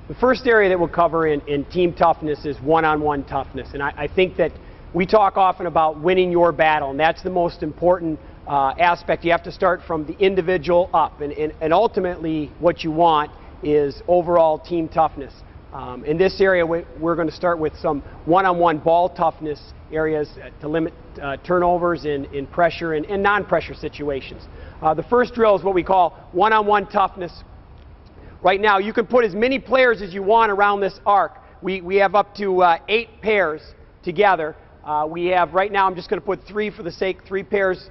The first area that we'll cover in team toughness is one-on-one toughness. And I think that we talk often about winning your battle, and that's the most important aspect. You have to start from the individual up, and ultimately what you want is overall team toughness. In this area, we're going to start with some one-on-one ball toughness areas to limit turnovers in pressure and non-pressure situations. The first drill is what we call one-on-one toughness. Right now, you can put as many players as you want around this arc. We have up to 8 pairs together. We have, right now, I'm just going to put 3 pairs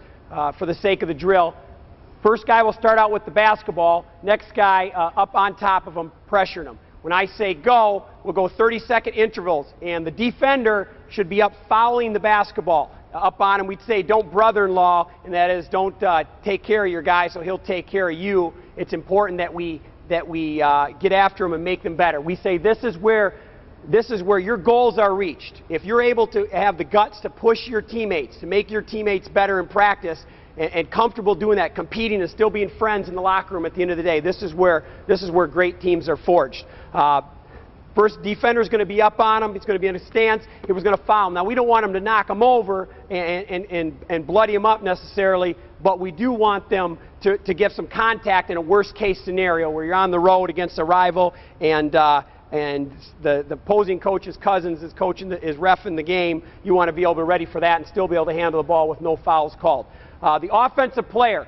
for the sake of the drill. First guy will start out with the basketball. Next guy up on top of him, pressuring him. When I say go, we'll go 30-second intervals, and the defender should be up fouling the basketball. Up on him, we'd say don't brother-in-law, and that is don't take care of your guy so he'll take care of you. It's important that we get after them and make them better. We say this is where your goals are reached. If you're able to have the guts to push your teammates, to make your teammates better in practice, and comfortable doing that, competing and still being friends in the locker room at the end of the day, this is where great teams are forged. First defender is going to be up on him. He's going to be in a stance. He was going to foul him. Now, we don't want him to knock him over and bloody him up necessarily, but we do want them to get some contact in a worst-case scenario where you're on the road against a rival and the opposing coach's cousins is reffing the game. You want to be able to be ready for that and still be able to handle the ball with no fouls called. The offensive player,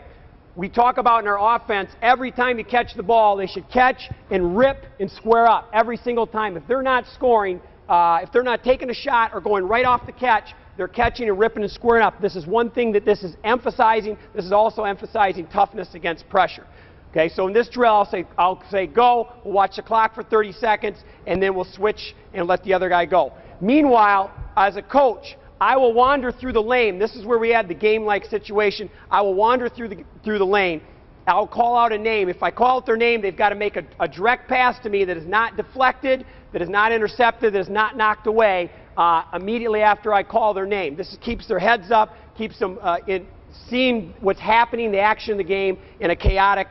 we talk about in our offense, every time you catch the ball, they should catch and rip and square up every single time. If they're not scoring, if they're not taking a shot or going right off the catch, they're catching and ripping and squaring up. This is one thing that this is emphasizing. This is also emphasizing toughness against pressure. Okay, so in this drill, I'll say go, we'll watch the clock for 30 seconds, and then we'll switch and let the other guy go. Meanwhile, as a coach, I will wander through the lane. This is where we had the game-like situation. I will wander through the lane. I'll call out a name. If I call out their name, they've got to make a direct pass to me that is not deflected, that is not intercepted, that is not knocked away immediately after I call their name. This keeps their heads up, keeps them seeing what's happening, the action of the game in a chaotic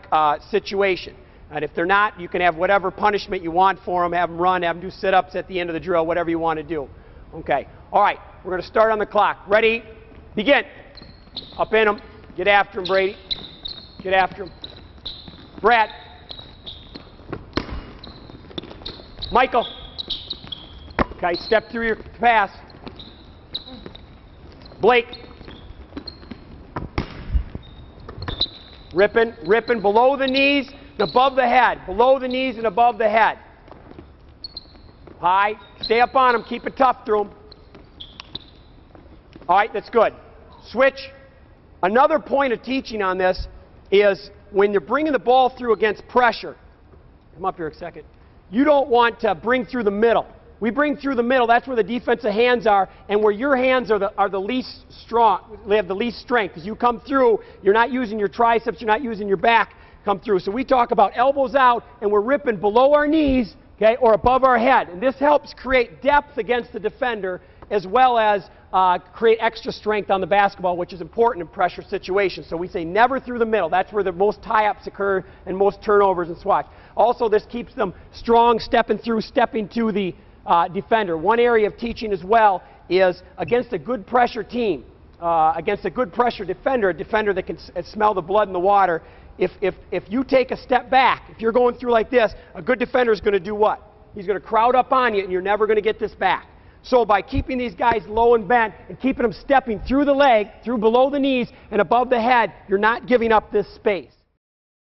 situation. And if they're not, you can have whatever punishment you want for them, have them run, have them do sit-ups at the end of the drill, whatever you want to do. Okay, all right, we're going to start on the clock. Ready? Begin. Up in them. Get after him, Brady. Get after him. Brad. Michael. Okay, step through your pass. Blake. Ripping below the knees and above the head. Below the knees and above the head. High. Stay up on them. Keep it tough through them. All right, that's good. Switch. Another point of teaching on this is when you're bringing the ball through against pressure, come up here a second, you don't want to bring through the middle. We bring through the middle, that's where the defensive hands are, and where your hands are the least strong, they have the least strength. As you come through, you're not using your triceps, you're not using your back, come through. So we talk about elbows out, and we're ripping below our knees, okay, or above our head. And this helps create depth against the defender, as well as create extra strength on the basketball, which is important in pressure situations. So we say never through the middle. That's where the most tie-ups occur and most turnovers and swats. Also, this keeps them strong, stepping to the defender. One area of teaching as well is against a good pressure team, against a good pressure defender, a defender that can smell the blood in the water. If you take a step back, if you're going through like this, a good defender is going to do what? He's going to crowd up on you, and you're never going to get this back. So by keeping these guys low and bent and keeping them stepping through the leg, through below the knees and above the head, you're not giving up this space.